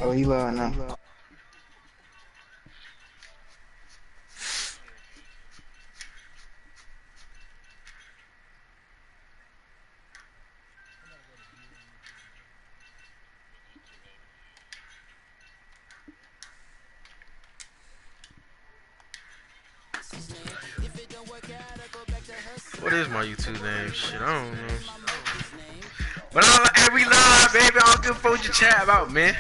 Oh, he live now. What is my YouTube name? Shit, I don't know. But we live, baby. I don't give a fuck what you chat about, man.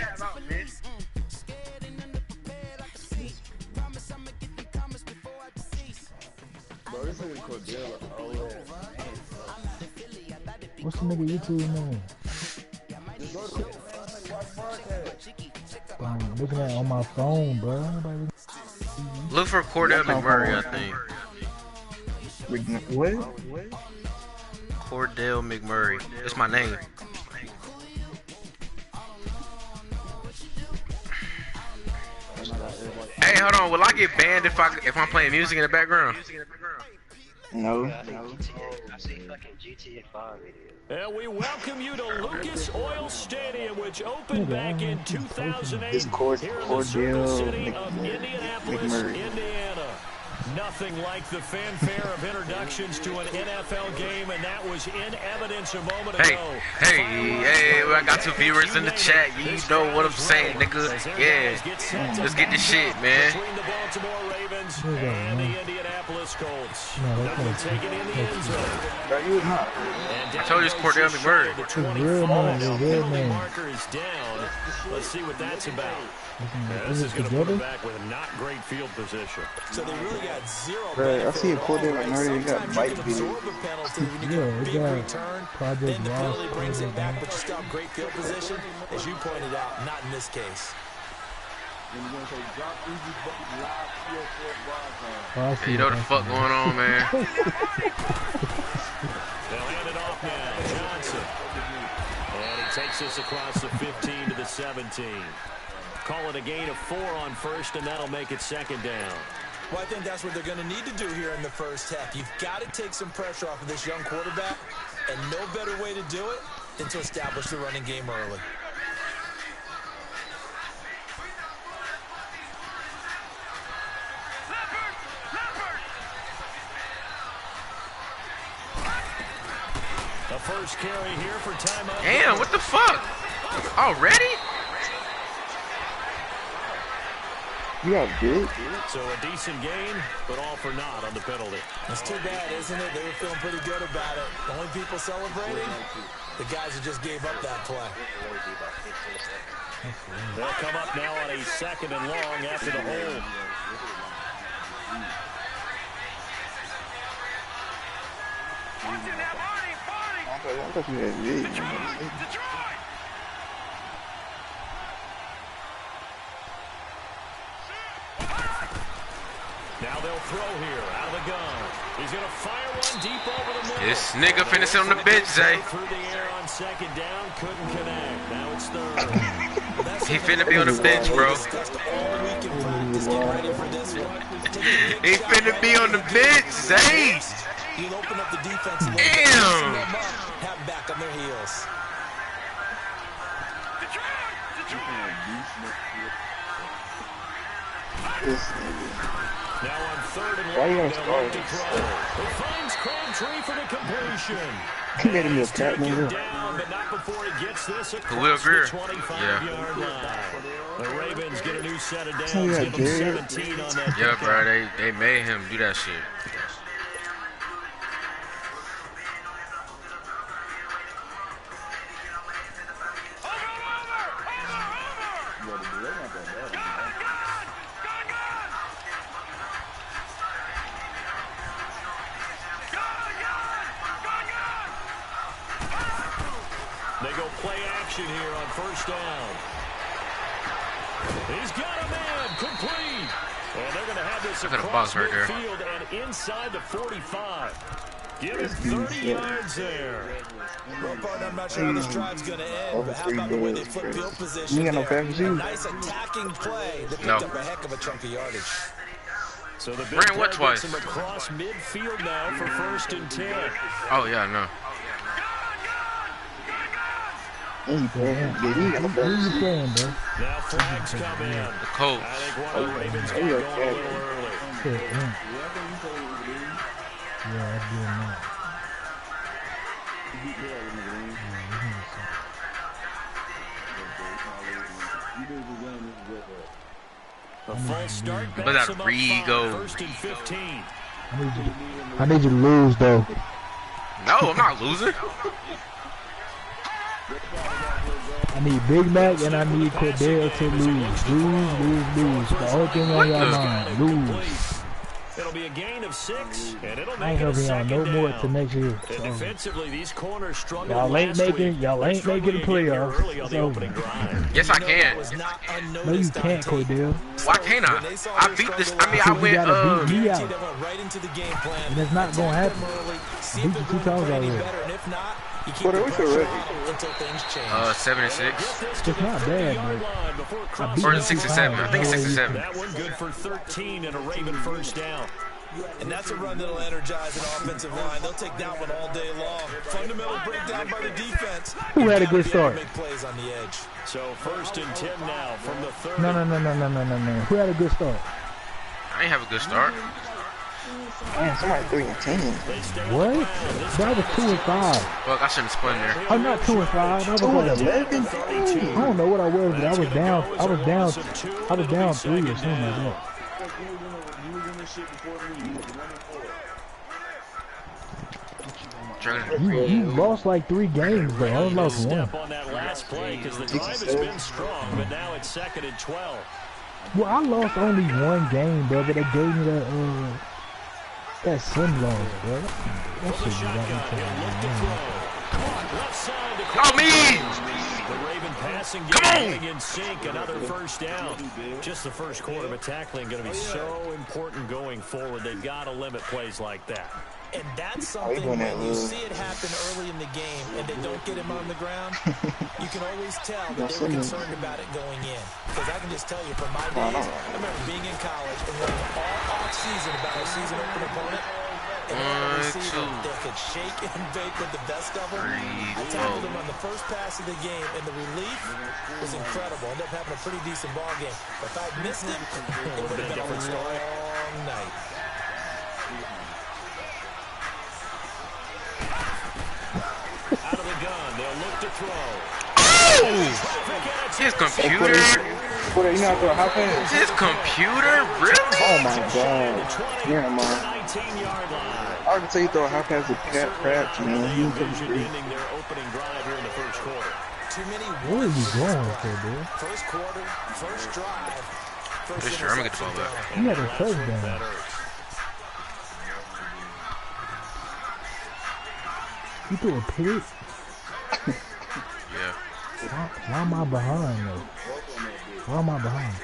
Bro, this is Cordell. Oh, yeah. What's the nigga YouTube name? Just go to watch broadcast. I'm looking at it on my phone, bro. Look for Cordell McMurray, I think. What? Cordell McMurray. It's my name. Hey, hold on. Will I get banned if I'm playing music in the background? No. And we welcome you to Lucas Oil Stadium, which opened back in 2008 It's here in the Circle City of Indianapolis, Indiana. Nothing like the fanfare of introductions to an NFL game, and that was in evidence a moment ago. Hey, I got some viewers in the chat. You know what I'm saying, nigga. Yeah, let's get this shit, man. Between the Baltimore Ravens and the Indianapolis Colts. They'll take it in the end zone. I told you it's Cordell McMurray. The 25 penalty marker is down. Let's see what that's about. This is going to put them back with not great field position. So they really got zero. Right, I see a Cordell McMurray. He got bite video. Then the penalty brings it back, but you still have great field position. As you pointed out, not in this case. Hey, you know what the fuck going on, man. They'll hand it off now. Johnson. And he takes us across the 15 to the 17. Call it a gain of 4 on first, and that'll make it second down. Well, I think that's what they're going to need to do here in the first half. You've got to take some pressure off of this young quarterback, and no better way to do it than to establish the running game early. The first carry here for timeout. Damn, what the fuck? Already? You got big. So a decent gain, but all for naught on the penalty. It's too bad, isn't it? They were feeling pretty good about it. The only people celebrating, the guys who just gave up that play. They'll come up now on a second and long after the hold. I thought you had big. Now they'll throw here out of the gun. He's going to fire one deep over the middle. This nigga finna sit on the bench, Zay. Through the air on second down, couldn't connect. Now it's third. He finna be on the bench, bro. He finna be on the bench, Zay. He'll open up the defense a little Damn. bit, have them back on their heels. Now on third and Why you long, gonna they'll start look to throw. He finds Crabtree for the completion. He made him a He's cat taken nigga. down, but not before he gets this Khalil across Greer. the 25-yard line. The Ravens get a new set of downs, Oh, yeah, give them dude. 17 on that. Yeah, kick bro, out. they made him do that shit. They go play action here on first down. He's got a man, complete. And they're going to have this I got a across box right there. midfield and inside the 45. Give him 30 yards there. Well, partner, I'm not sure how this drive's going to end, but how about the way they flip field position You got no there? fast A shoes? nice attacking play that picked No. up a heck of a chunk of yardage. So the big Ran what play gets twice? him across midfield now for first and 10. Oh, yeah, I know. He playing. Yeah, he got a Who better you seat. playing, bro? Now flags come in. The Colts. I think one of the Ravens got He going a okay. little early. Shit, yeah. Yeah, I did not. A false start. But that backs him up Rigo. 5, 1st and 15. I need you to lose, though. No, I'm not losing. I need Big Mac and I need Cordell to lose. Lose. The only thing on your mind, lose. It'll be a gain of 6, and it'll I ain't make it a helping y'all second no more down. to next year. And So, defensively, these corners struggled y'all ain't last making week. the Struggling playoffs. early on It's the over. opening drive. Yes, I can. No, you can't, Cordell. Why can't I? I beat this. I mean, I You gotta beat went. me out. And it's not gonna happen. I beat you 2 times already. What are we for ready? 7 and 6. It's not bad, but I beat Or you 6 2 and 7. I times. think No 6 way and you 7. That one good for 13 and a Raven first down. And that's a run that'll energize an offensive line. They'll take that one all day long. Fundamental breakdown by the defense. Who had a good start? Make plays on the edge. So 1st and 10 now from the 30. No. Who had a good start? I ain't have a good start. Man, somebody 3 and 10. What? That was 2 and 5. Fuck, I shouldn't have spun there. I'm not 2 and 5. I was 2 and like, 11. I don't know what I was, but I was down 3 or something like that. You lost like 3 games, but I only lost 1. Step on that last play because the drive has been strong, but now it's 2nd and 12. Well, I lost only 1 game, bro, but they gave me that sim loss, bro. That shit was Oh, me! The Raven passing Come game on! going in sync, another first down. Just the first quarter, but tackling going to be so important going forward. They've got to limit plays like that. And that's something when you see it happen early in the game and they don't get him on the ground, you can always tell that they were concerned about it going in. Because I can just tell you from my days, I remember being in college and learning all off-season about our season open opponent. And a receiver that could shake and bake with the best of them. I tackled him on the first pass of the game, and the relief was incredible. Ended up having a pretty decent ball game. But if I'd missed him, it would have been a long night. Out of the gun, they'll look to throw. Oh! His computer. What are you not throwing? How fast? His computer? Really? Oh my god. Yeah, man. 19-yard line. I would say you throw a high pass to Craps, man. He was Ending their opening drive here in the first quarter. Too many Where are you going for, dude? first quarter, first drive. For sure, I'm gonna get the ball back. You had a touchdown. You threw a pick? Yeah. Why am I behind, though? Why am I behind?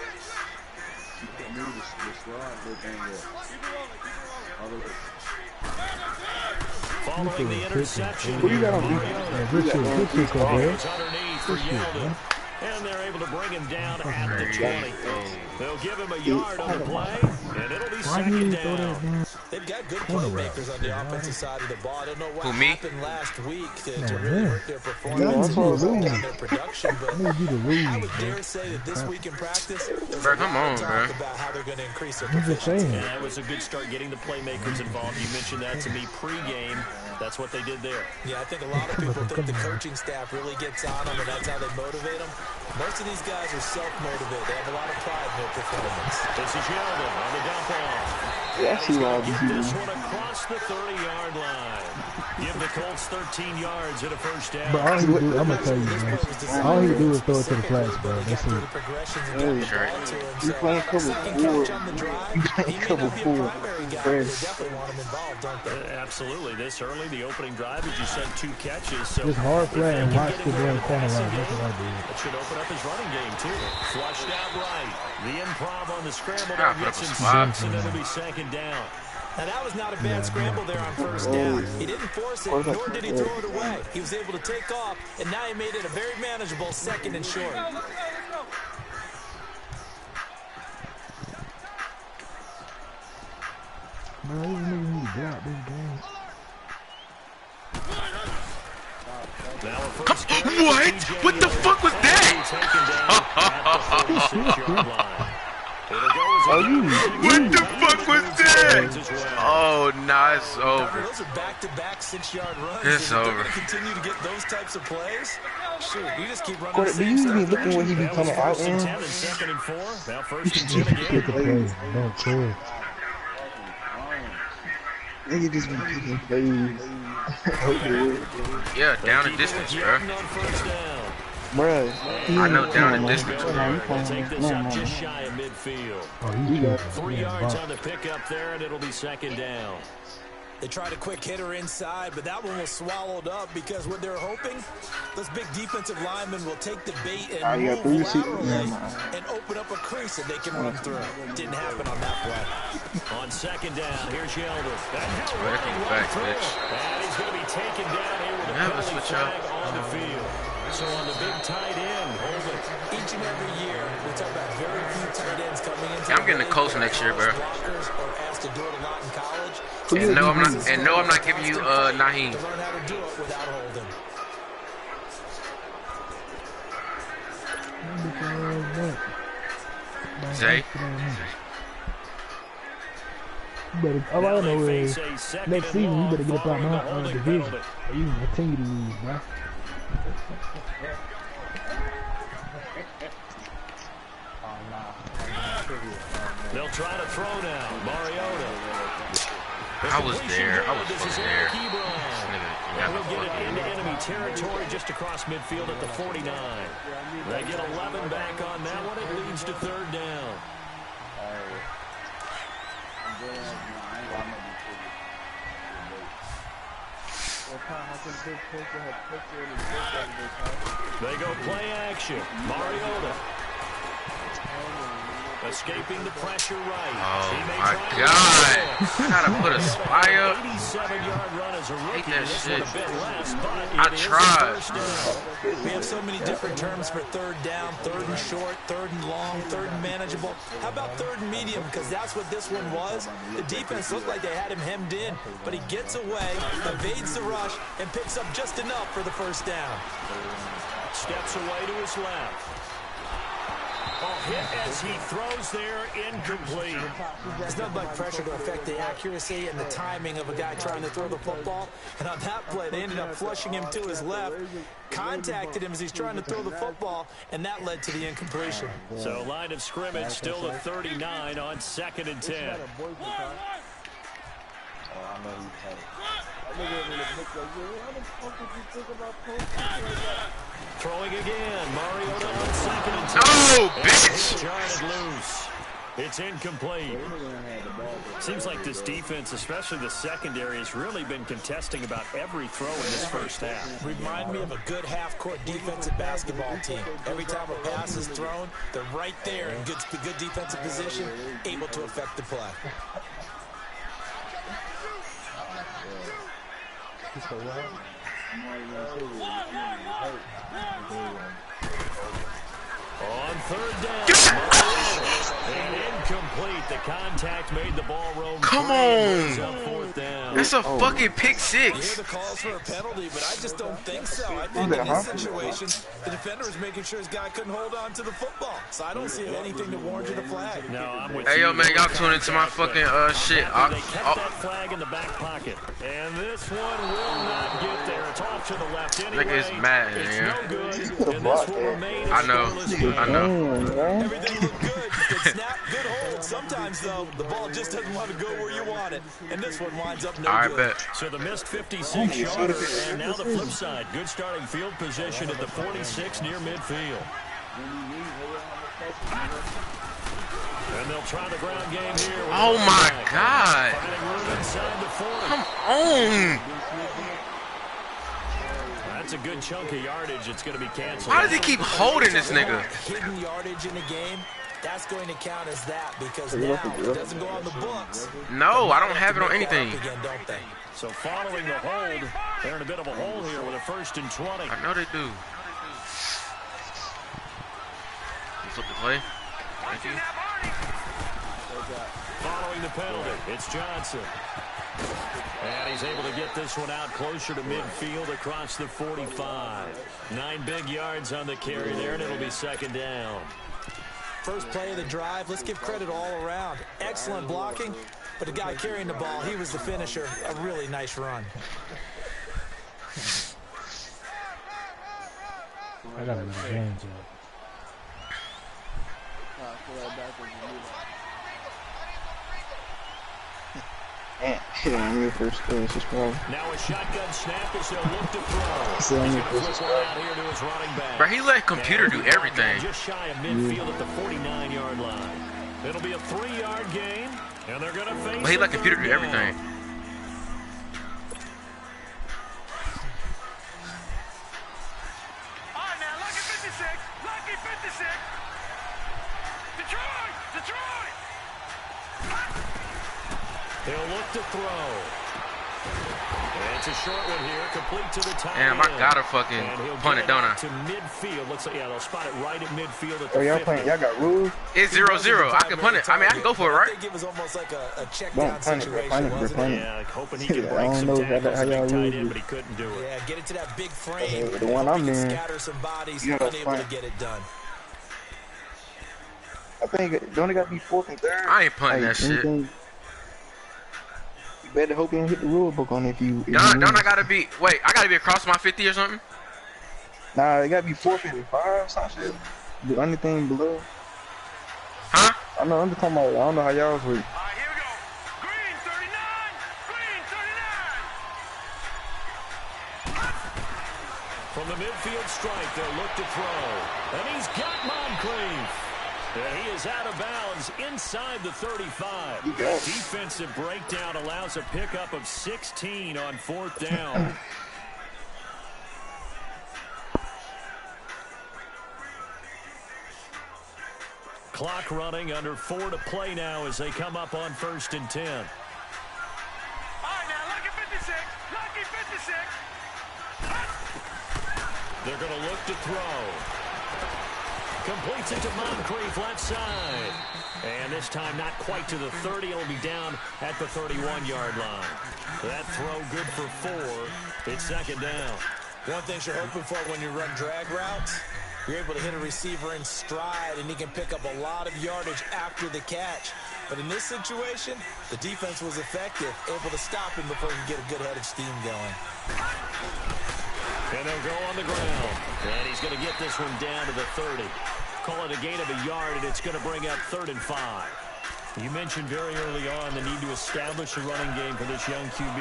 Following the interception. Who you got on Yeah, good shit, Cordell. It's underneath for Good shit, Yeldon. man. And they're able to bring him down at the 20. They'll give him a yard on the play, and it'll be Why you second didn't throw that down. down? They've got good playmakers on the offensive side of the ball. I don't know what Who, me? happened last week to No, really man. hurt their Yeah, performance that's what I'm and saying. their production. But I need you to lose, I would bro. dare say that this week in practice, there's Bro, a come lot on, of talk bro. about how they're going to increase their I'm just proficiency. saying. And that was a good start getting the playmakers involved. You mentioned that to me pregame. That's what they did there. Yeah, I think a lot of people think the coaching staff really gets on them, and that's how they motivate them. Most of these guys are self-motivated. They have a lot of pride in their performance. This is Yeldon on the dump off. Yeah, I see why Get you this one across the 30-yard line. Give the Colts 13 yards at a first down. But all he do, I'm gonna tell you, man. All he do is throw it to the flats, bro. That's it. Sure. You playing cover 4. You playing cover 4. Fresh. Absolutely. This early, the opening drive, as you said, 2 catches. So Just hard flat and watch the damn corner line. It That's what I should open up his running game, too. Flushed out right. The improv on the scramble Ah, there gets put him up a spot. 6, and it'll be second down. Now, that was not a bad scramble there on first down. He didn't force it, nor did he throw it away. He was able to take off, and now he made it a very manageable 2nd and short. Man, these niggas need to get out this game. What? What the fuck was that? What the fuck was that? Oh, nah, it's over. Those are back-to-back 6-yard runs. It's over. Continue to get those types of plays. Shoot, you just keep running. Court, do you even look at what he be coming out in? Nigga just be picking plays. Yeah, down and distance, bro. Bruh. I know down and distance. Take this up just shy of midfield. 3 yards on the pickup there, and it'll be second down. They tried a quick hitter inside, but that one was swallowed up because what they're hoping, those big defensive linemen will take the bait and move laterally and open up a crease that they can run through. Didn't happen on that play. On second down, here's Yeldon. That Back, bitch. and he's going to be taken down here with a penalty flag on the field. So on the big tight end, hold it. Each and every year, we talk about very few tight ends coming into. I'm getting the Colts next year, bro. Blockers are asked to do it a lot in college. And no, I'm not giving you Naheem. To learn how to do it without holding. Zay. All I know is next season you better get up out my division, or you can continue to lose, bro. They'll try to throw now. Mariota. I was there. We'll get it into enemy territory just across midfield at the 49. They get 11 back on that one. It leads to third down. They go play action. Mariota. Escaping the pressure right. Oh my God! I gotta put a spy up. 87-yard run as a rookie. Hate that This shit. one a bit less, but I it is a tried. first down. We have so many different terms for third down, third and short, third and long, third and manageable. How about third and medium? Because that's what this one was. The defense looked like they had him hemmed in, but he gets away, evades the rush, and picks up just enough for the first down. Steps away to his left. Hit as he throws there, incomplete. There's nothing like pressure to affect the accuracy and the timing of a guy trying to throw the football. And on that play, they ended up flushing him to his left, contacted him as he's trying to throw the football, and that led to the incompletion. So line of scrimmage still at 39 on 2nd and 10. Throwing again, Mariota on 2nd and 10. Oh, bitch! Jarred loose. It's incomplete. Seems like this defense, especially the secondary, has really been contesting about every throw in this first half. Remind me of a good half-court defensive basketball team. Every time a pass is thrown, they're right there in good defensive position, able to affect the play. On third down, and incomplete. The contact made the ball roll. Come on! That's a fucking pick You hear six. the calls for a penalty, but I just don't think so. I think in this situation, the defender is making sure his guy couldn't hold on to the football. So I don't see anything to warrant a flag. No, I'm with Hey, you. yo, man, y'all tune into my fucking shit. They kept that flag in the back pocket. And this one will not get there. It's off to the left anyway. Nigga is mad, It's yeah. no good. And this will remain a I know. scoreless game. I know. Everything looked good. Good snap, good hold. Sometimes, though, the ball just doesn't want to go where you want it. And this one winds up no All right, good. bet. So the missed 56-yarder, and now the flip side. Good starting field position at the 46 near midfield. And they'll try the ground game here. Oh my God! Finding room inside the 40. Come on! That's a good chunk of yardage. It's going to be canceled. Why does he keep holding this nigga? Hidden yardage in the game, that's going to count as that because now it doesn't go on the books. No, I don't have it on anything. Again, don't they? So following the hold, they're in a bit of a hole here with a 1st and 20. I know they do. Flip the play. Thank you. Following the penalty, it's Johnson. And he's able to get this one out closer to midfield across the 45. 9 big yards on the carry there, and it'll be second down. First play of the drive, let's give credit all around. Excellent blocking, but the guy carrying the ball, he was the finisher. A really nice run. I got a little games up. I'm your first subscribe. Now a shotgun snap as he'll look to throw. So I'm your He's first gonna flip one out here to his running back. Bro, he let computer do everything. Just shy of midfield at the 49-yard line. It'll be a 3-yard gain, and they're going to face. But he let computer do everything. He'll look to throw. And it's a short one here, complete to the tight Damn, I gotta fucking punt it, don't I? To midfield. Looks like, yeah, they'll spot it right at midfield at Oh, the y'all 50. playing? Y'all got rules? It's 0-0. I can punt it. I mean, I can go for it, right? It was almost like a check Don't down punt it, situation, punt it, wasn't it? Yeah, like hoping he could I break don't some know tackles how and be y'all tight use in, it. but he couldn't do it. Yeah, get it to that big frame. The one I'm in, Scatter some bodies, you gotta unable to find- get it done. I think don't it got to be 4th and 3rd? I ain't punting that shit. You better hope you don't hit the rule book on it if you. Don't I gotta be? Wait, I gotta be across my 50 or something? Nah, it got to be 4th and 5, some shit. The only thing below. Huh? I know. I'm just talking about. I don't know how y'all's work. Here we go. Green 39. Green 39. From the midfield strike, they'll look to throw. And he's got Moncrief. And he is out of bounds inside the 35. Defensive breakdown allows a pickup of 16 on 4th down. Clock running, under 4 to play now as they come up on 1st and 10. All right, now, lucky 56. Lucky 56. They're going to look to throw. Completes it to Moncrief, left side. And this time not quite to the 30. It'll be down at the 31-yard line. That throw good for 4. It's second down. One thing you're hoping for when you run drag routes, you're able to hit a receiver in stride, and he can pick up a lot of yardage after the catch. But in this situation, the defense was effective, able to stop him before he could get a good head of steam going. And they'll go on the ground. And he's going to get this one down to the 30. Call it a gain of a yard, and it's going to bring up 3rd and 5. You mentioned very early on the need to establish a running game for this young QB.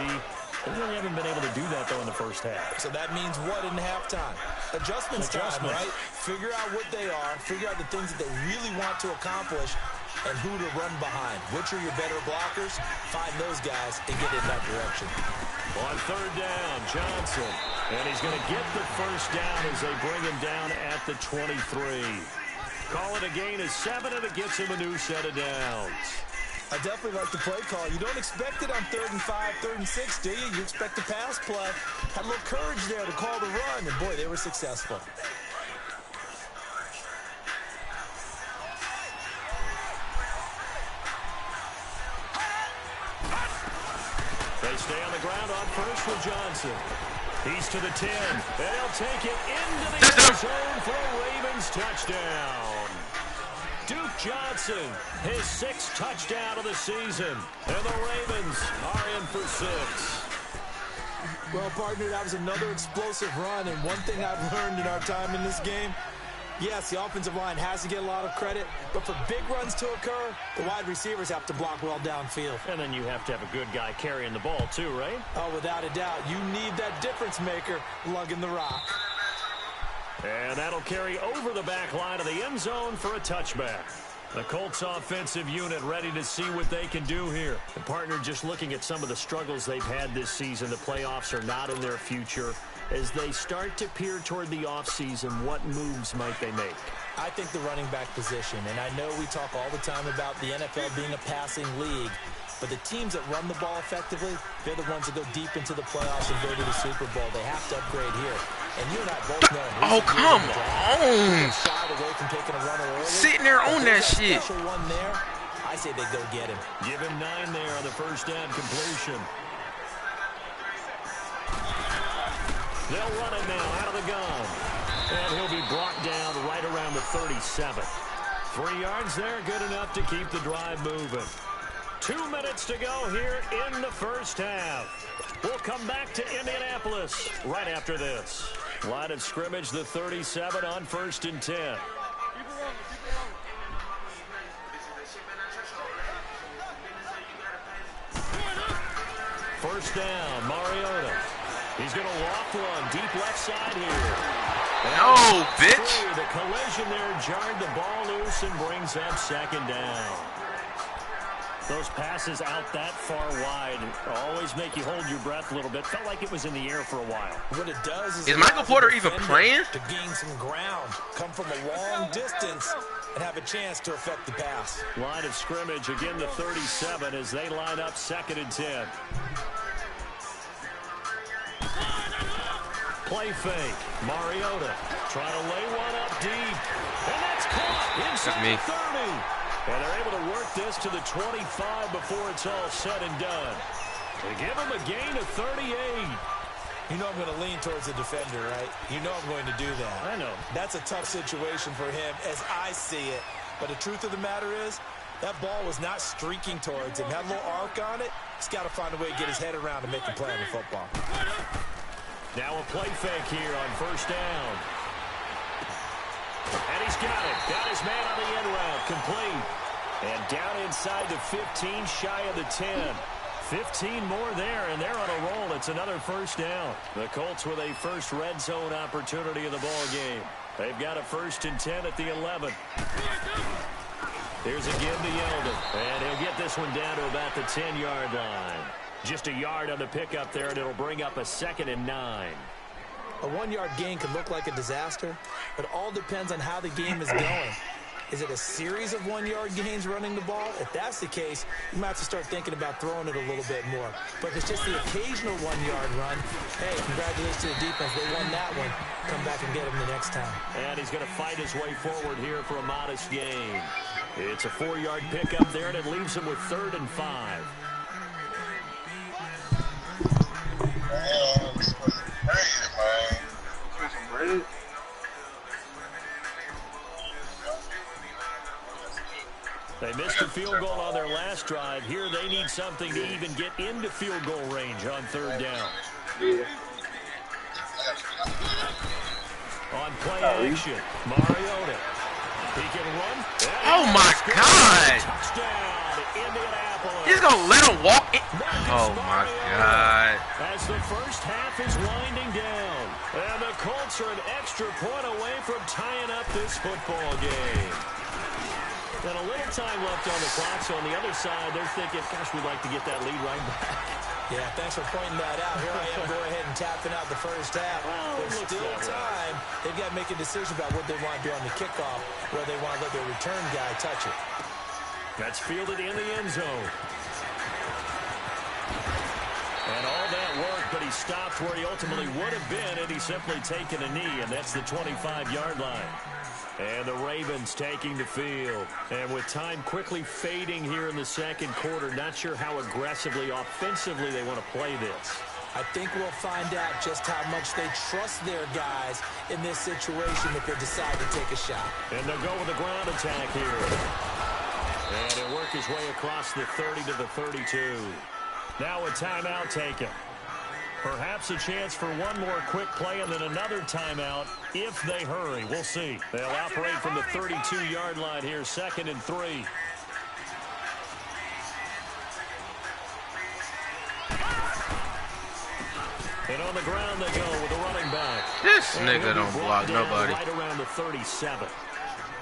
They really haven't been able to do that, though, in the first half. So that means what in halftime? Adjustments time, right? Figure out what they are, figure out the things that they really want to accomplish, and who to run behind. Which are your better blockers? Find those guys and get in that direction. On 3rd down, Johnson. And he's going to get the first down as they bring him down at the 23. Call it a gain of 7, and it gets him a new set of downs. I definitely like the play call. You don't expect it on 3rd and 5, 3rd and 6, do you? You expect a pass play. Had a little courage there to call the run, and boy, they were successful. They stay on the ground on first with Johnson. He's to the 10. They'll take it into the end zone for a Ravens touchdown. Duke Johnson, his 6th touchdown of the season. And the Ravens are in for 6. Well, partner, that was another explosive run, and one thing I've learned in our time in this game, yes, the offensive line has to get a lot of credit, but for big runs to occur, the wide receivers have to block well downfield. And then you have to have a good guy carrying the ball too, right? Oh, without a doubt. You need that difference maker lugging the rock. And that'll carry over the back line of the end zone for a touchback. The Colts offensive unit ready to see what they can do here. The partner just looking at some of the struggles they've had this season. The playoffs are not in their future. As they start to peer toward the offseason, what moves might they make? I think the running back position, and I know we talk all the time about the NFL being a passing league, but the teams that run the ball effectively, they're the ones that go deep into the playoffs and go to the Super Bowl. They have to upgrade here. And you and I both know. Oh, come on. Shied away from taking a runner early. Sitting there on that shit. Special one there, I say they go get him. Give him 9 there on the first down completion. They'll run it now out of the gun. And he'll be brought down right around the 37. 3 yards there, good enough to keep the drive moving. 2 minutes to go here in the first half. We'll come back to Indianapolis right after this. Line of scrimmage, the 37 on 1st and 10. First down, Mariota. He's going to loft one deep left side here. No, bitch. The collision there jarred the ball loose and brings up 2nd down. Those passes out that far wide always make you hold your breath a little bit. Felt like it was in the air for a while. What it does is Michael Porter even playing? To gain some ground, come from a long distance, and have a chance to affect the pass. Line of scrimmage, again the 37 as they line up 2nd and 10. Play fake. Mariota trying to lay one up deep. And that's caught inside the 30. And they're able to work this to the 25 before it's all said and done. To give him a gain of 38. You know I'm going to lean towards the defender, right? You know I'm going to do that. I know. That's a tough situation for him as I see it. But the truth of the matter is, that ball was not streaking towards him. Had a little arc on it. He's got to find a way to get his head around and make a play on the football. Now a play fake here on 1st down. And he's got it. Got his man on the end route. Complete. And down inside the 15, shy of the 10. 15 more there, and they're on a roll. It's another 1st down. The Colts with a first red zone opportunity in the ball game. They've got a 1st and 10 at the 11. Here's a give to Yeldon. And he'll get this one down to about the 10-yard line. Just a yard on the pickup there, and it'll bring up a 2nd and 9. A 1-yard gain could look like a disaster, but it all depends on how the game is going. Is it a series of 1-yard gains running the ball? If that's the case, you might have to start thinking about throwing it a little bit more. But if it's just the occasional 1-yard run, hey, congratulations to the defense. They won that one. Come back and get him the next time. And he's going to fight his way forward here for a modest gain. It's a 4-yard pickup there, and it leaves him with 3rd and 5. They missed a field goal on their last drive. Here they need something to even get into field goal range on 3rd down. On play action, Mariota. He can run. Oh my God! Touchdown, Indianapolis. He's gonna let him walk in. Oh my God! As the first half is winding down, and the Colts are an extra point away from tying up this football game. And a little time left on the clock, so on the other side, they're thinking, gosh, we'd like to get that lead right back. Yeah, thanks for pointing that out. Here I am going ahead and tapping out the first half. Well, There's still time. They've got to make a decision about what they want to do on the kickoff, where they want to let their return guy touch it. That's fielded in the end zone. And all that work, but he stopped where he ultimately would have been had he simply taken a knee, and that's the 25-yard line. And the Ravens taking the field. And with time quickly fading here in the 2nd quarter, not sure how aggressively, offensively they want to play this. I think we'll find out just how much they trust their guys in this situation if they decide to take a shot. And they'll go with a ground attack here. And he'll work his way across the 30 to the 32. Now a timeout taken. Perhaps a chance for one more quick play and then another timeout if they hurry. We'll see. They'll operate from the 32-yard line here, 2nd and 3. And on the ground they go with the running back. This nigga don't block nobody. Right around the 37.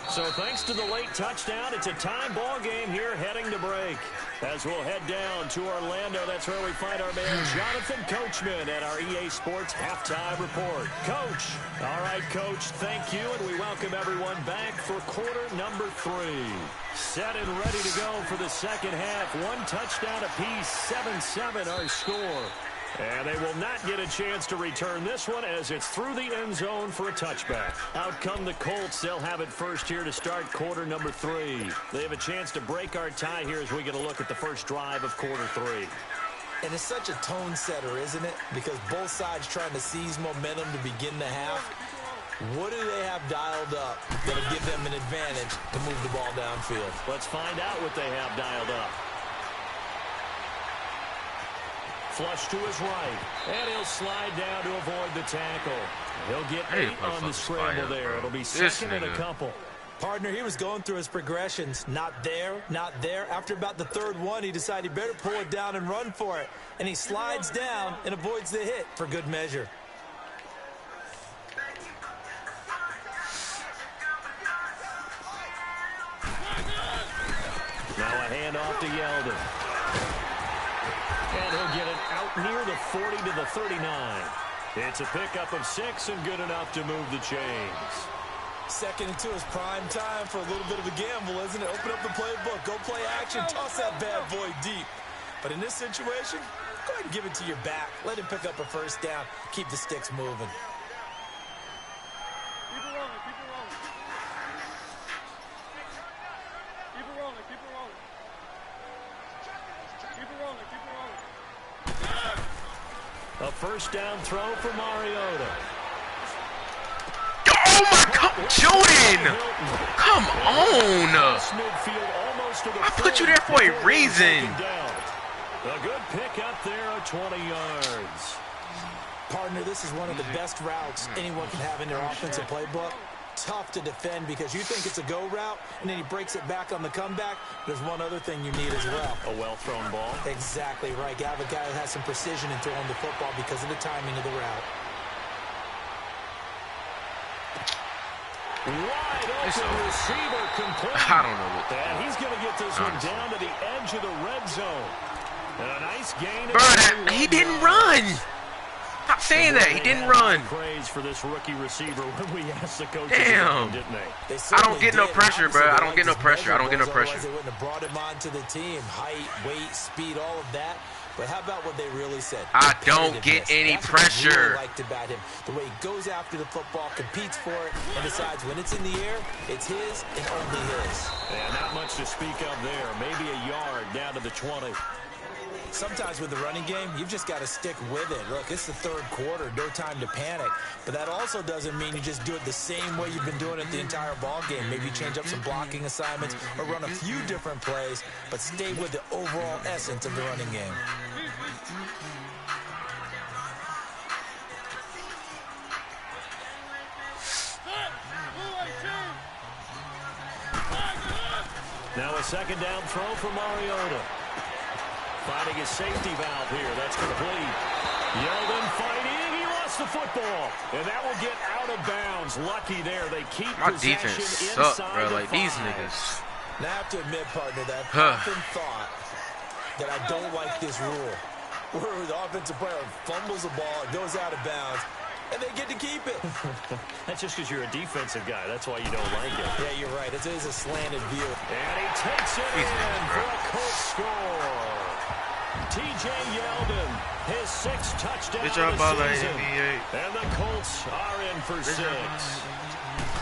So thanks to the late touchdown, it's a time ball game here heading to break. As we'll head down to Orlando, that's where we find our man Jonathan Coachman at our EA Sports Halftime Report. Coach. All right, Coach, thank you, and we welcome everyone back for quarter number 3. Set and ready to go for the 2nd half. 1 touchdown apiece, 7-7 our score. And they will not get a chance to return this one as it's through the end zone for a touchback. Out come the Colts. They'll have it first here to start quarter number 3. They have a chance to break our tie here as we get a look at the first drive of quarter 3. And it's such a tone setter, isn't it? Because both sides trying to seize momentum to begin the half. What do they have dialed up that'll give them an advantage to move the ball downfield? Let's find out what they have dialed up. Flush to his right, and he'll slide down to avoid the tackle. He'll get 8 on the scramble there. It'll be second and a couple. Partner, he was going through his progressions. Not there, not there. After about the third one, he decided he better pull it down and run for it. And he slides down and avoids the hit for good measure. Now a handoff to Yeldon. And he'll get it out near the 40 to the 39. It's a pickup of 6 and good enough to move the chains. 2nd and 2 is prime time for a little bit of a gamble, isn't it? Open up the playbook, go play action, toss that bad boy deep. But in this situation, go ahead and give it to your back. Let him pick up a first down, keep the sticks moving. Keep it rolling, keep it rolling. Keep it rolling, keep it rolling. Keep it rolling, keep it rolling. A first down throw for Mariota. Oh my God, Jordan! Come on! I put you there for a reason. A good pickup there of 20 yards. Partner, this is one of the best routes anyone can have in their offensive playbook. Tough to defend because you think it's a go route, and then he breaks it back on the comeback. There's one other thing you need as well. A well-thrown ball. Exactly right. You have a guy that has some precision in throwing the football because of the timing of the route. Wide open receiver complete. I don't know what. And he's going to get this one down to the edge of the red zone. And a nice gain. Bro, he didn't run. Stop saying that. He didn't run. Praise for this rookie receiver when we asked the coaches, Damn. didn't they? I don't get no pressure, bro. I don't get no pressure. I don't get no pressure. They wouldn't have brought him onto the team. Height, weight, speed, all of that. But how about what they really said? I don't get any That's what I pressure. really liked about him. The way he goes after the football, competes for it, and decides when it's in the air, it's his and only his. And not much to speak of there. Maybe a yard down to the 20. Sometimes with the running game, you've just got to stick with it. Look, it's the third quarter, no time to panic. But that also doesn't mean you just do it the same way you've been doing it the entire ball game. Maybe change up some blocking assignments or run a few different plays, but stay with the overall essence of the running game. Now a second down throw for Mariota. Finding his safety valve here. That's complete. Yeldon fighting. He lost the football. And that will get out of bounds. Lucky there. They keep My possession defense inside suck, bro. the Like, 5. these niggas. Now, I have to admit, partner, that I've often thought that I don't like this rule. Where the offensive player fumbles the ball, it goes out of bounds, and they get to keep it. That's just because you're a defensive guy. That's why you don't like it. Yeah, you're right. It is a slanted view. And he takes it in for a Colts score. T.J. Yeldon, his 6th touchdown Good job, of the by the season. NBA. And the Colts are in for 6.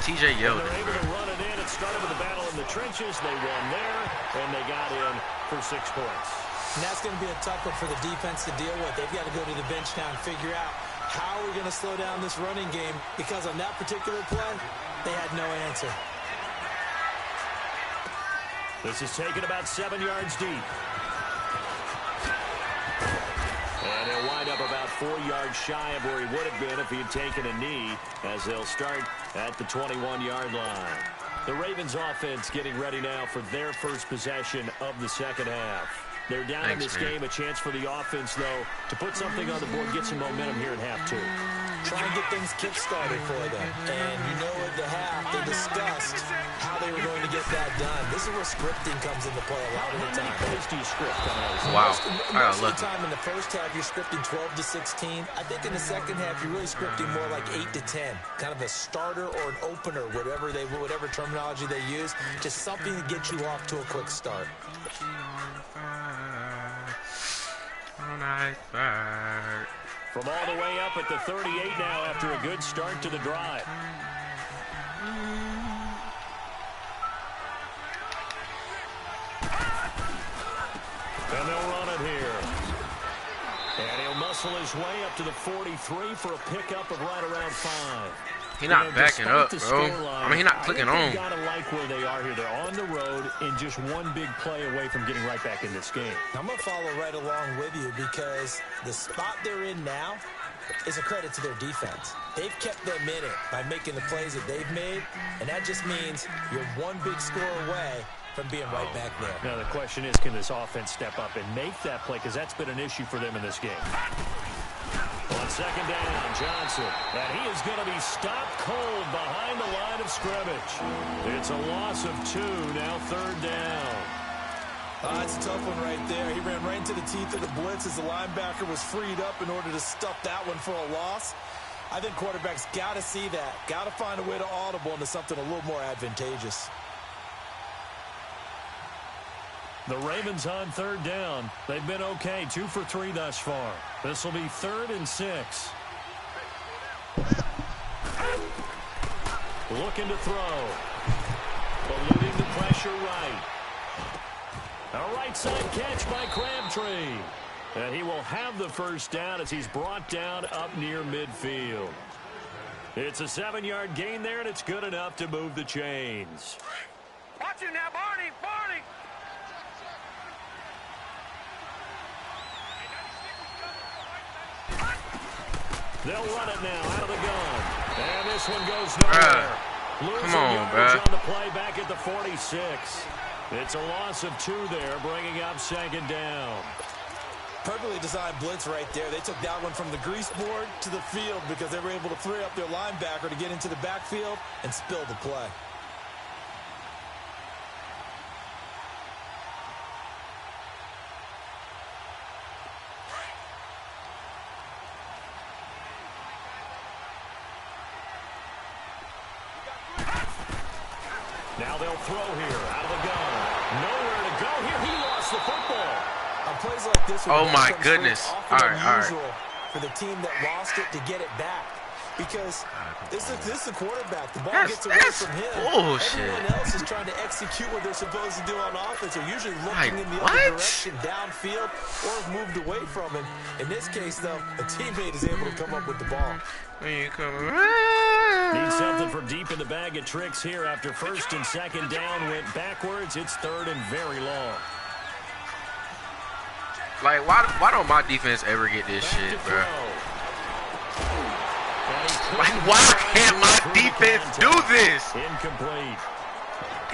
T.J. Yeldon, They're able bro. to run it in. It started with a battle in the trenches. They won there, and they got in for 6 points. And that's going to be a tough one for the defense to deal with. They've got to go to the bench now and figure out how we're going to slow down this running game, because on that particular play, they had no answer. This is taken about 7 yards deep. And he'll wind up about 4 yards shy of where he would have been if he had taken a knee, as they'll start at the 21-yard line. The Ravens offense getting ready now for their first possession of the second half. They're down in this game. A chance for the offense, though, to put something on the board, get some momentum here in half 2. Try and get things kick-started for them. And you know at the half, they discussed how they were going to get that done. This is where scripting comes into play a lot of the time. How do you script coming out of Wow. Most of the time in the first half, you're scripting 12 to 16. I think in the second half, you're really scripting more like 8 to 10. Kind of a starter or an opener, whatever terminology they use. Just something to get you off to a quick start. From all the way up at the 38 now after a good start to the drive. And they'll run it here. wrestle his way up to the 43 for a pickup of right around 5. He not backing up, bro. I mean, he not clicking on. You gotta like where they are here. They're on the road and just one big play away from getting right back in this game. I'm gonna follow right along with you because the spot they're in now is a credit to their defense. They've kept them in it by making the plays that they've made, and that just means you're one big score away from being right back there. Now the question is, can this offense step up and make that play? Because that's been an issue for them in this game. On second down, Johnson. And he is going to be stopped cold behind the line of scrimmage. It's a loss of 2, now third down. That's a tough one right there. He ran right into the teeth of the blitz as the linebacker was freed up in order to stuff that one for a loss. I think quarterbacks got to see that. Got to find a way to audible into something a little more advantageous. The Ravens on third down. They've been okay, 2 for 3 thus far. This will be 3rd and 6. Looking to throw. Eluding the pressure right. A right side catch by Crabtree. And he will have the first down as he's brought down up near midfield. It's a 7-yard gain there, and it's good enough to move the chains. Watch it now, Barney. Barney. They'll run it now out of the gun. And this one goes nowhere. Come on, bruh. On the play back at the 46. It's a loss of 2 there, bringing up second down. Perfectly designed blitz right there. They took that one from the grease board to the field because they were able to free up their linebacker to get into the backfield and spill the play. Now they'll throw here out of the gun. Nowhere to go here. He lost the football. On plays like this, oh my goodness! All right. For the team that lost it to get it back, because this is the quarterback. The ball gets away from him. Bullshit. Everyone else is trying to execute what they're supposed to do on offense. They're usually looking in the other direction, downfield, or have moved away from him. In this case, though, a teammate is able to come up with the ball. When you come around. Need something from deep in the bag of tricks here after 1st and 2nd down went backwards. It's 3rd and very long. Like, why don't my defense ever get this shit, bro? Like, why can't my defense do this? Incomplete.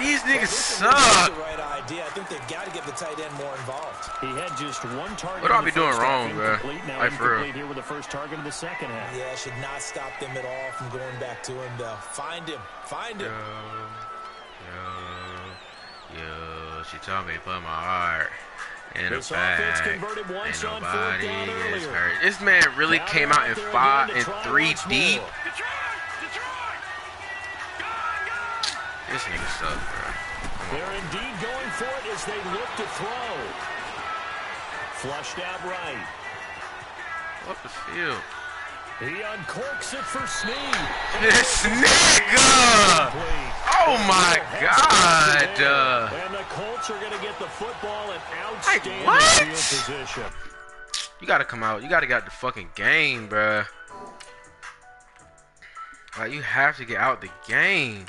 These niggas suck. That's the right idea. I think they've got to get the tight end more involved. He had just 1 target. What do I be doing wrong, bro? Now Like, for real. here with the first target of the second half. Yeah, should not stop them at all from going back to him, though. Find him. Find him. Yo, she told me to put my heart in a This bag. offense converted once Ain't on nobody 4th down gets earlier. hurt. This man really Now came they're out in there 5 again and to try 3 once deep. more. This nigga suck, bro. They're indeed going for it as they look to throw. Flushed out right. What the field? He uncorks it for Snead. This nigga! Oh my God! And the Colts are going to get the football in Like, outstanding what? field position. You gotta come out. You gotta get out the fucking game, bruh. Like, you have to get out the game.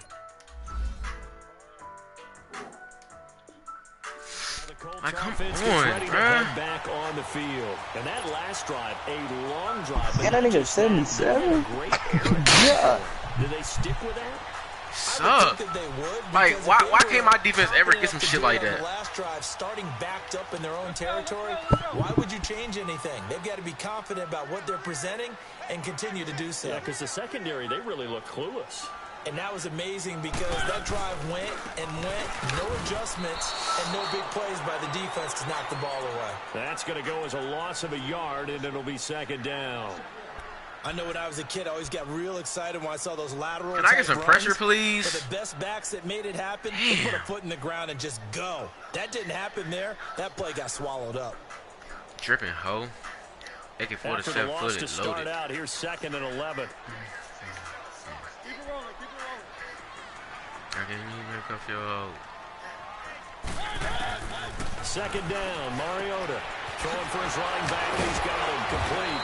Like, come on, bruh. Back on the field. And that last drive, a long drive. Yeah, that nigga 77. Yeah. Did they stick with that? Suck. That they would, Like, because why if they can't were my defense ever confident get some enough to shit do like it on that? the last drive, starting backed up in their own territory, why would you change anything? They've got to be confident about what they're presenting and continue to do so. Yeah, because the secondary, they really look clueless. And that was amazing because that drive went and went, no adjustments, and no big plays by the defense to knock the ball away. That's going to go as a loss of a yard, and it'll be second down. I know when I was a kid, I always got real excited when I saw those lateral Can I get some runs. pressure, please? For the best backs that made it happen, they put a foot in the ground and just go. That didn't happen there. That play got swallowed up. Dripping hoe. AK-47 After the loss footed, to start loaded. out, here's 2nd and 11. I can't even make up your hoe. Second down, Mariota. Throwing for his running back. He's got him complete.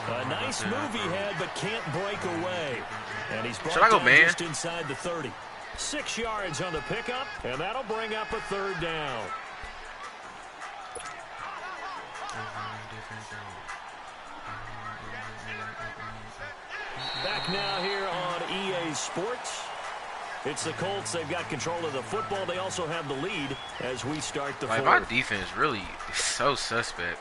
A nice move he had, but can't break away. And he's brought down just inside the 30. 6 yards on the pickup, and that'll bring up a 3rd down. Back now here on EA Sports. It's the Colts. They've got control of the football. They also have the lead as we start the 4th. My defense really is so suspect.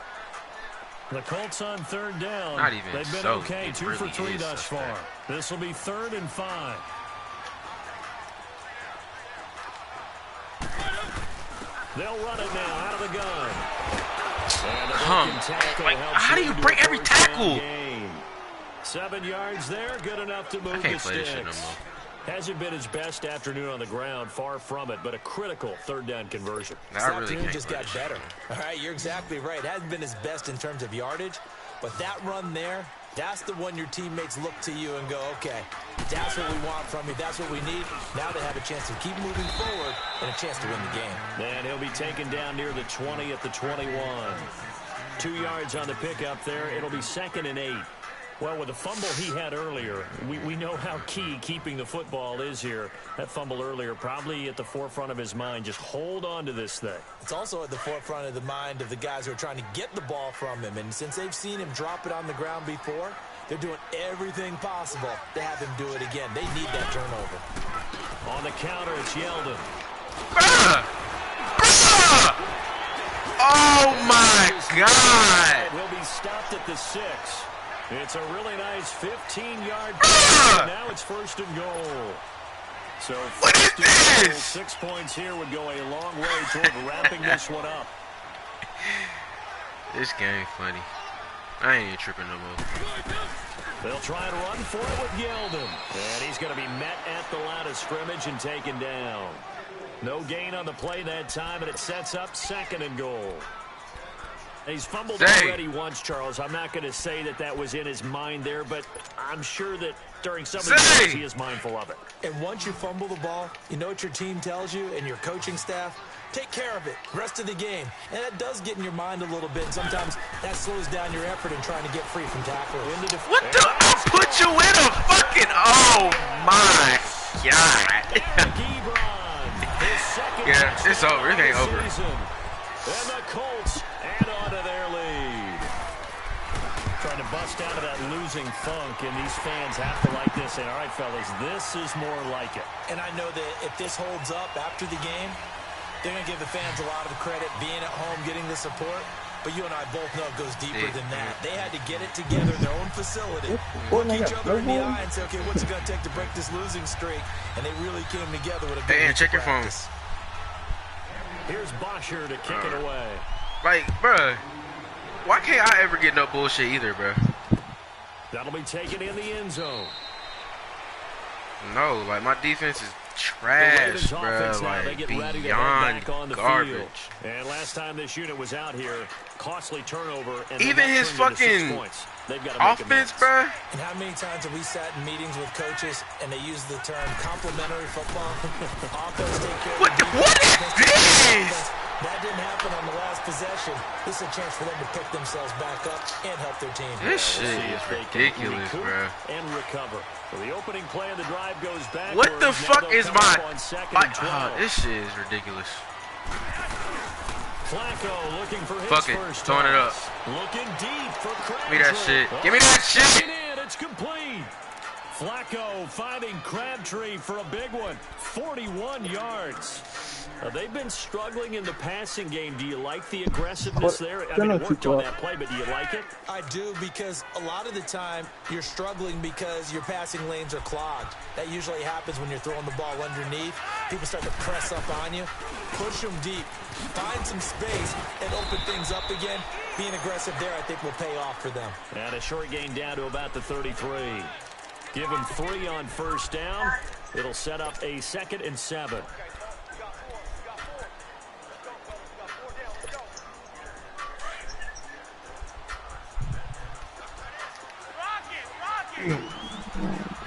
The Colts on 3rd down. Not even They've been so, okay, 2 for 3 thus far. This will be 3rd and 5. They'll run it now out of the gun. Like, how do you break every tackle? 7 yards there, good enough to move the sticks. Hasn't been his best afternoon on the ground, far from it, but a critical 3rd down conversion. This afternoon just got better. All right, you're exactly right. Hasn't been his best in terms of yardage, but that run there, that's the one your teammates look to you and go, okay, that's what we want from you. That's what we need. Now they have a chance to keep moving forward and a chance to win the game. And he'll be taken down near the 20 at the 21. 2 yards on the pickup there. It'll be 2nd and 8. Well, with the fumble he had earlier, we know how key keeping the football is here. That fumble earlier probably at the forefront of his mind. Just hold on to this thing. It's also at the forefront of the mind of the guys who are trying to get the ball from him. And since they've seen him drop it on the ground before, they're doing everything possible to have him do it again. They need that turnover. On the counter, it's Yeldon. Oh, my God. He'll be stopped at the 6. It's a really nice 15-yard now it's 1st and goal. So 1st and goal, 6 points here would go a long way toward wrapping this one up. This game funny. I ain't even tripping no more. They'll try and run for it with Yeldon. And he's going to be met at the line of scrimmage and taken down. No gain on the play that time, and it sets up 2nd and goal. He's fumbled already once, Charles. I'm not going to say that that was in his mind there, but I'm sure that during some of the games he is mindful of it. And once you fumble the ball, you know what your team tells you and your coaching staff? Take care of it. Rest of the game. And that does get in your mind a little bit. And sometimes that slows down your effort in trying to get free from tackles. What the? I'll put you in a fucking... Oh, my God. Yeah, it's over. It ain't over. And the Colts add on to their lead. Trying to bust out of that losing funk, and these fans have to like this. And all right, fellas, this is more like it. And I know that if this holds up after the game, they're going to give the fans a lot of the credit being at home, getting the support. But you and I both know it goes deeper than that. They had to get it together in their own facility, look each other in the eye and say, okay, what's it going to take to break this losing streak? And they really came together with a good check your phone. Here's Bosher to kick it away. Like, bruh, why can't I ever get no bullshit either, bruh? That'll be taken in the end zone. No, like, my defense is trash, bruh. Like, beyond garbage. And last time this unit was out here, costly turnover. And even his fucking offense, bruh. And how many times have we sat in meetings with coaches and they use the term complementary football? Offense take care what is this? That didn't happen on the last possession. This is a chance for them to pick themselves back up and help their team. This shit is ridiculous, bro. And recover. So the opening play of the drive goes back. What the fuck is my... this shit is ridiculous. Flacco looking for his first throwing it up. Looking deep for Crabtree. Give me that shit. Give me that shit. It's complete. Flacco finding Crabtree for a big one. 41 yards. They've been struggling in the passing game. Do you like the aggressiveness there? I mean, it worked on that play, but do you like it? I do, because a lot of the time you're struggling because your passing lanes are clogged. That usually happens when you're throwing the ball underneath. People start to press up on you. Push them deep. Find some space and open things up again. Being aggressive there, I think, will pay off for them. And a short gain down to about the 33. Give him 3 on first down. It'll set up a 2nd and 7.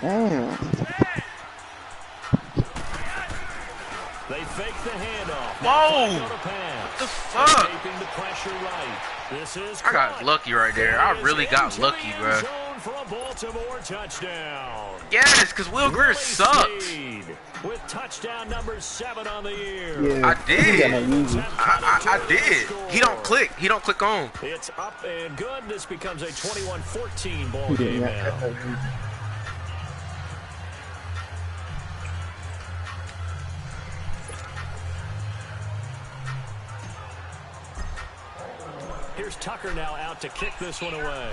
Damn. They fake the handoff. Whoa! What the fuck? The pressure right. This is I got lucky right there. I really got lucky, bro. For a Baltimore touchdown. Yes, because Will Greer sucks. With touchdown number 7 on the year. Yeah, I did. I did. He don't click. He don't click on. It's up and good. This becomes a 21-14 ball game now. Here's Tucker now out to kick this one away.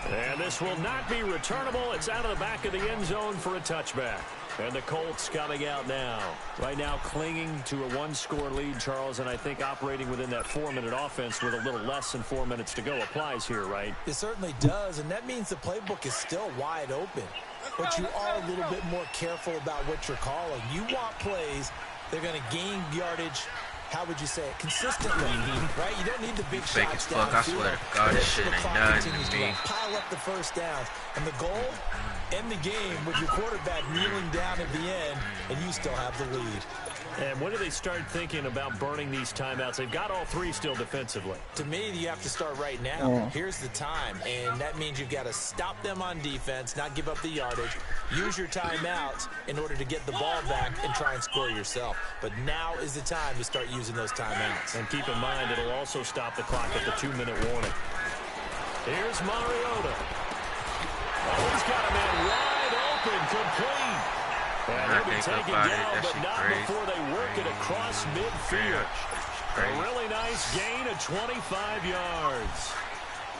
And this will not be returnable. It's out of the back of the end zone for a touchback. And the Colts coming out now. Right now clinging to a 1-score lead, Charles, and I think operating within that 4-minute offense with a little less than 4 minutes to go applies here, right? It certainly does, and that means the playbook is still wide open. But you are a little bit more careful about what you're calling. You want plays, they're going to gain yardage, how would you say it, consistently, right? You don't need the big Fake as shots fuck, I swear to God, this shit ain't nothing to me. Pile up the first downs, and the goal, end the game with your quarterback kneeling down at the end, and you still have the lead. And when do they start thinking about burning these timeouts? They've got all 3 still defensively. To me, you have to start right now. Here's the time, and that means you've got to stop them on defense, not give up the yardage, use your timeouts in order to get the ball back and try and score yourself. But now is the time to start using those timeouts. And keep in mind, it'll also stop the clock at the 2-minute warning. Here's Mariota. Oh, he's got a man wide open, complete. And he'll be taken down, but not before they work it across midfield. A really nice gain of 25 yards.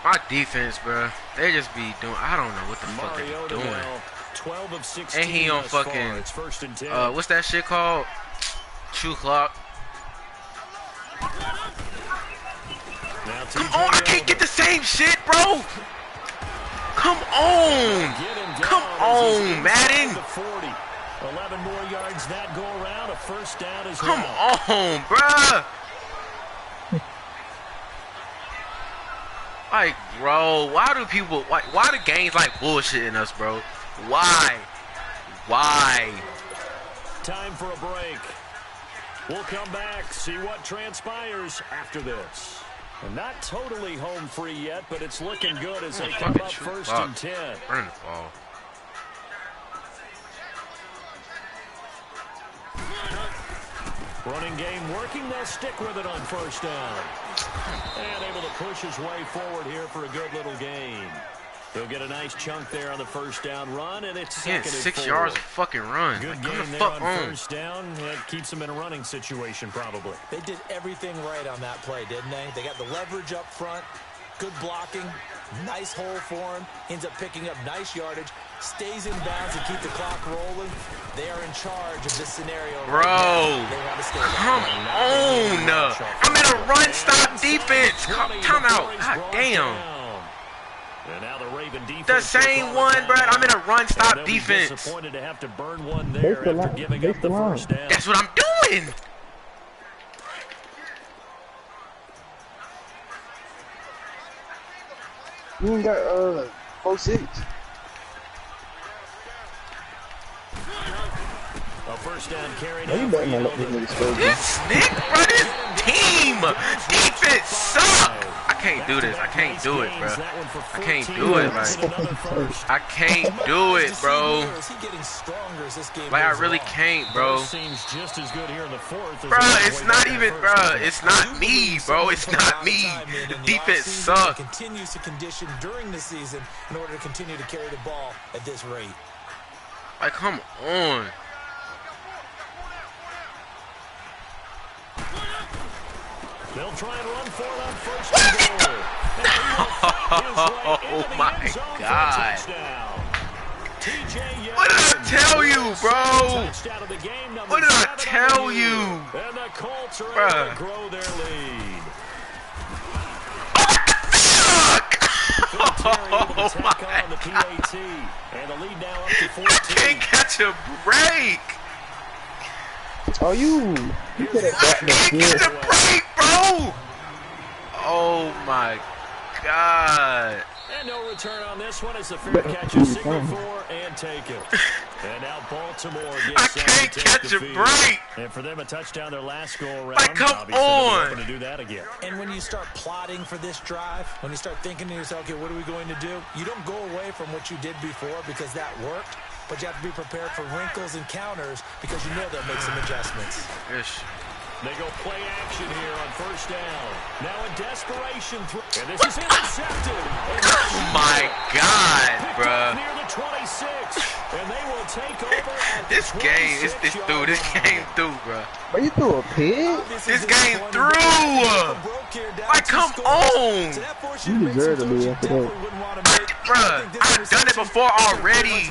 My defense, bro, they just be doing, I don't know what the fuck they're doing. Now, 12 of 16 And he on fucking, it's 1st and 10. what's that shit called? True clock. Come on, I can't get the same shit, bro. Come on. Come on, Madden. 11 more yards that go around. A first down as Come well. on, bruh. Like, bro, why do people, why do games like bullshitting us, bro? Why? Why? Time for a break. We'll come back, see what transpires after this. And not totally home free yet, but it's looking good as they come up 1st and 10. Burn the ball. Running game working, they'll stick with it on 1st down. And able to push his way forward here for a good little gain. He'll get a nice chunk there on the 1st down run, and it's Yeah, 6 yards of fucking run. Good like, game there on 1st down. That keeps him in a running situation, probably. They did everything right on that play, didn't they? They got the leverage up front, good blocking, nice hole for him, ends up picking up nice yardage, stays in bounds and keep the clock rolling. They are in charge of this scenario. Bro, come on. I'm in a run-stop defense. Time out. God damn. And now the Raven defense, the same one, bro. I'm in a run-stop defense. Disappointed to have to burn one there after giving up the 1st down. That's what I'm doing. You ain't got 4-6. A 1st down carry. You better not let this nigga score. This nigga, bro, this team defense suck. I can't do this. I can't do it, bro. I can't do it, like. I can't do it, bro. Like, I really can't, bro. Seems just as good here in the 4th. Bro, it's not even, bro. It's not me, bro. It's not me. The defense sucks. Continues to condition during the season in order to continue to carry the ball at this rate. Like, come on. They'll try and run for it on 1st and goal. Oh my God. What did I tell you, bro? What did I tell you? And the Colts are Bruh. able to grow their lead. Oh my God. And the lead now up to 14. I can't catch a break. Oh, you could have got I can't catch a break, bro. Oh my God. And no return on this one as the fair catch is signaled for and taken. And now Baltimore gets I can't catch a break. And for them, a touchdown their last go around. Like, come on. To do that again. And when you start plotting for this drive, when you start thinking to yourself, okay, what are we going to do? You don't go away from what you did before because that worked, but you have to be prepared for wrinkles and counters because you know they'll make some adjustments. Ish. They go play action here on first down. Now in desperation. And this is intercepted. Oh my God, bruh. Near the 26. And they will take over at This game, this through. This game through, bruh. Bro, you threw a pig? This game through. Like, come on. You deserve to lose after that. Bruh, I've done it before already.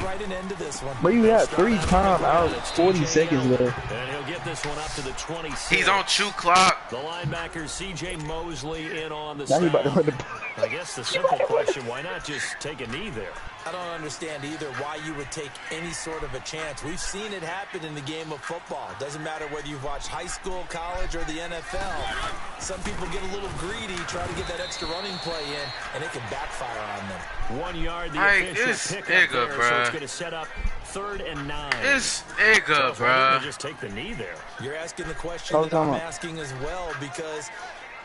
But you got 3 times out, 40 seconds left. And he'll get this one up to the 26. He's on chew clock. The linebacker, C.J. Mosley, in on the Now he about to snap. run the I guess the simple question, why not just take a knee there? I don't understand either why you would take any sort of a chance. We've seen it happen in the game of football. Doesn't matter whether you've watched high school, college, or the NFL. Some people get a little greedy, try to get that extra running play in, and it can backfire on them. 1 yard, the Like, official this pick nigga, up there, so bruh. it's going to set up 3rd and 9. This nigga, So why didn't bruh. they just take the knee there? You're asking the question Oh, that I'm come on. asking as well because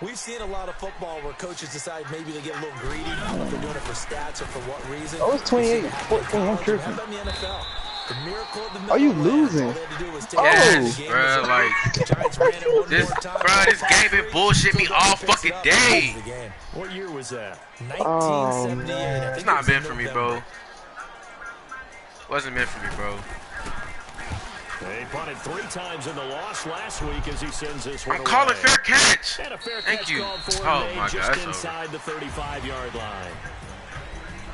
we've seen a lot of football where coaches decide maybe they get a little greedy. I don't know if they're doing it for stats or for what reason. Oh, it's 28-14. I'm tripping. Have done the NFL. The miracle of the Are you middle of the losing? land, all they had to do was take Yes, the game bruh, was like, over. The Giants ran it one this, more time. bruh, this game been bullshit me all fucking day. What year was that? 1978. I think It's it not was in meant for me, bro. November. Wasn't meant for me, bro. They punted 3 times in the loss last week as he sends this one I'm calling away. fair catch. And a fair Thank catch you. called for Oh and made my God, just that's over. inside the 35-yard line.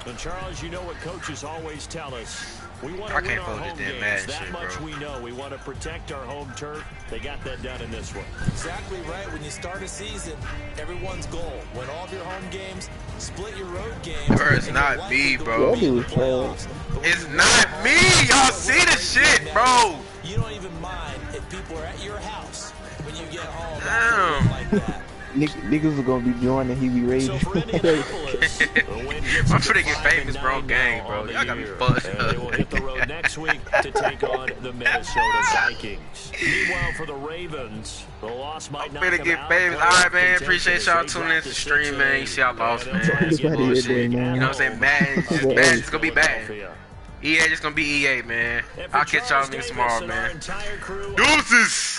And Charles, you know what coaches always tell us. We want to I win can't our fold this home damn games. Madden That shit, much bro. we know. We want to protect our home turf. They got that done in this one. Exactly right. When you start a season, everyone's goal. Win all of your home games, split your road games. Bro, it's and not you're me, likely to bro. be in the That dude was playoffs. But when It's you not win me. home Y'all games, see the shit, bro. You don't even mind if people are at your house when you get home. Damn. Like that. Niggas are gonna be joining, he be So raging. for Indianapolis, the win gets I'm them finna to get 5 and famous, bro, 9 gang, now bro. on the Y'all got me year. fucked And up. they will hit the road next week to take on the Minnesota Vikings. Meanwhile, for the Ravens, the loss might not Finna come get out. famous. Playoff Alright, man. contention Appreciate as y'all they tuning drop in to to stream, man. You see, I 6-8. lost, They'll man. try to That's get what he one is doing, back man. You know what I'm saying? Madden, just Madden, just gonna be bad. Philadelphia. EA just gonna be EA, man. And for I'll catch y'all Charles niggas Davis tomorrow, and our man. entire crew, Deuces!